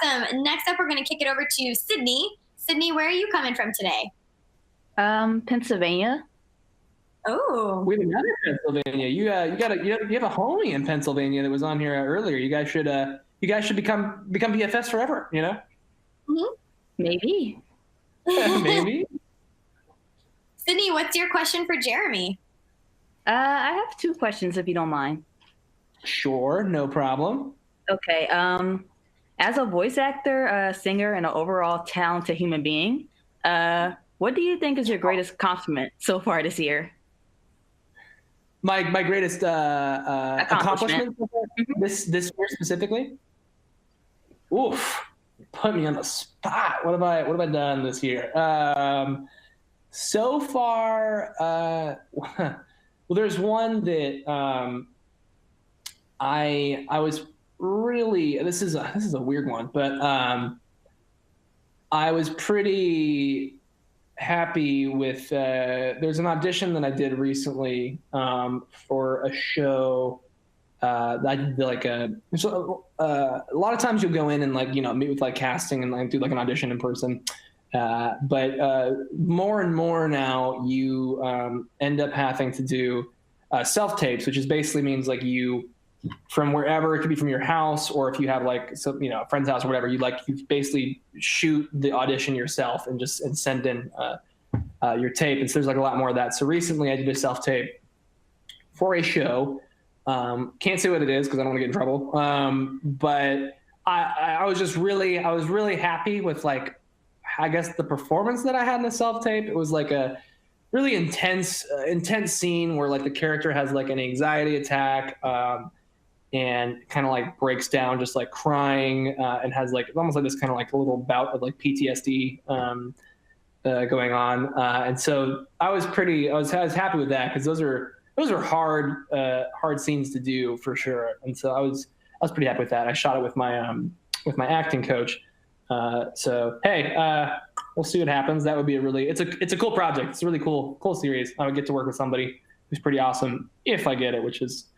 Awesome. Next up, we're going to kick it over to Cidney. Cidney, where are you coming from today? Pennsylvania. Oh, We have another Pennsylvania. You have a homie in Pennsylvania that was on here earlier. You guys should become BFFs forever. You know? Mm-hmm. Maybe. Maybe. Cidney, what's your question for Jeremy? I have 2 questions, if you don't mind. Sure, no problem. Okay. As a voice actor, singer, and an overall talented human being, what do you think is your greatest compliment so far this year? My greatest accomplishment this year specifically. Oof, put me on the spot. What have I done this year? So far, well, there's one that I was really. This is a weird one, but I was pretty happy with there's an audition that I did recently for a show that I did like a lot of times you'll go in and like meet with like casting and like do like an audition in person, but more and more now you end up having to do self tapes, which is basically means like you from wherever, it could be from your house, or if you have like a friend's house or whatever, you basically shoot the audition yourself and send in your tape. And so there's like a lot more of that. So recently I did a self tape for a show. Can't say what it is because I don't want to get in trouble. But I was really happy with like, I guess the performance that I had in the self tape. It was like a really intense scene where like the character has like an anxiety attack, and kind of like breaks down, just like crying, and has like almost like this kind of like a little bout of like PTSD going on. And so I was happy with that because those are hard scenes to do for sure. And so I was pretty happy with that. I shot it with my acting coach. So hey, we'll see what happens. That would be it's a cool project. It's a really cool series. I would get to work with somebody who's pretty awesome if I get it, which is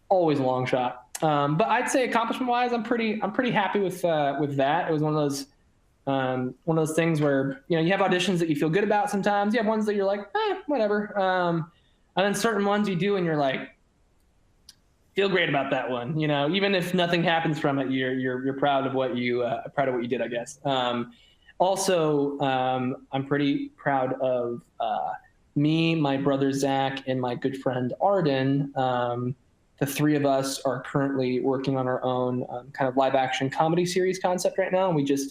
always a long shot. But I'd say accomplishment wise, I'm pretty happy with that. It was one of those things where, you have auditions that you feel good about. Sometimes you have ones that you're like, whatever. And then certain ones you do and you're like, feel great about that one. Even if nothing happens from it, you're proud of what you did, I guess. Also, I'm pretty proud of me, my brother Zach, and my good friend Arden. The 3 of us are currently working on our own kind of live action comedy series concept right now. And we just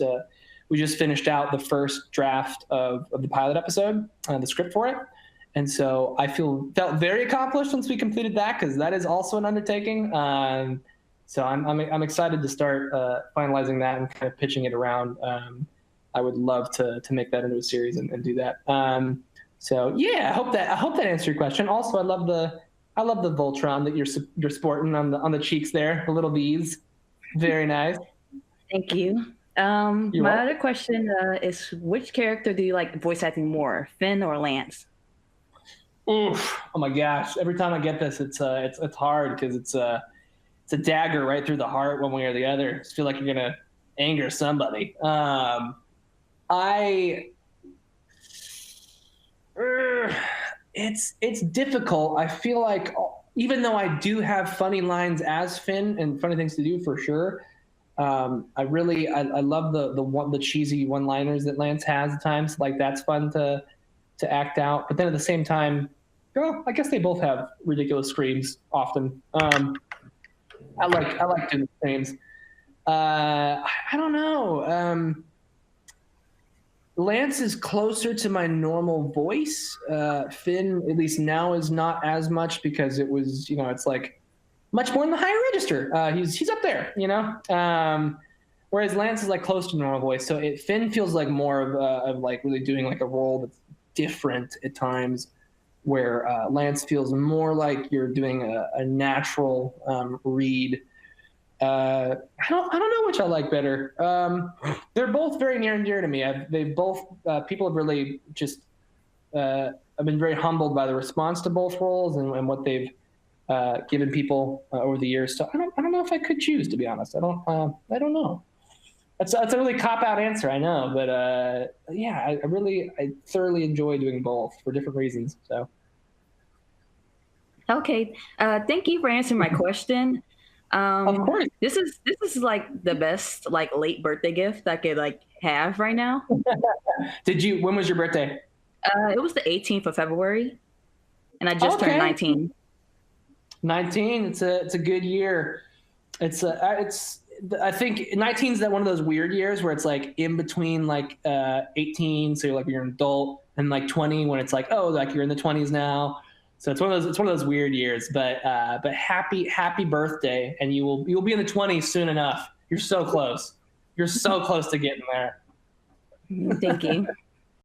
finished out the first draft of the pilot episode, the script for it. And so I felt very accomplished once we completed that, because that is also an undertaking. So I'm excited to start finalizing that and kind of pitching it around. I would love to make that into a series and do that. So yeah, I hope that answered your question. Also, I love the Voltron that you're sporting on the cheeks there, the little V's. Very nice. Thank you. My other question is, which character do you like voice acting more, Finn or Lance? Oof! Oh my gosh! Every time I get this, it's hard because it's a dagger right through the heart, one way or the other. I just feel like you're gonna anger somebody. It's difficult. I feel like even though I do have funny lines as Finn and funny things to do for sure, I love the cheesy one-liners that Lance has at times. Like that's fun to act out. But then at the same time, I guess they both have ridiculous screams often. I like doing the screams. I don't know. Lance is closer to my normal voice. Finn, at least now, is not as much because it was, it's like much more in the higher register. He's up there, whereas Lance is like close to normal voice. So Finn feels like more of like really doing like a role that's different at times, where Lance feels more like you're doing a natural read. I don't know which I like better. They're both very near and dear to me. People have really just I've been very humbled by the response to both roles and what they've given people over the years. So I don't know if I could choose, to be honest. I don't know. That's a really cop out answer, I know, but yeah, I thoroughly enjoy doing both for different reasons. So Okay. Thank you for answering my question. of course. This is like the best like late birthday gift I could like have right now. When was your birthday? It was the 18th of February, and I just turned Okay. 19. 19. It's a good year. It's I think 19 is that one of those weird years where it's like in between like 18, so you're an adult, and like 20 when it's like, oh, like you're in the 20s now. So it's one of those weird years. But happy birthday, and you'll be in the 20s soon enough. You're so close. You're so close to getting there. Thank you.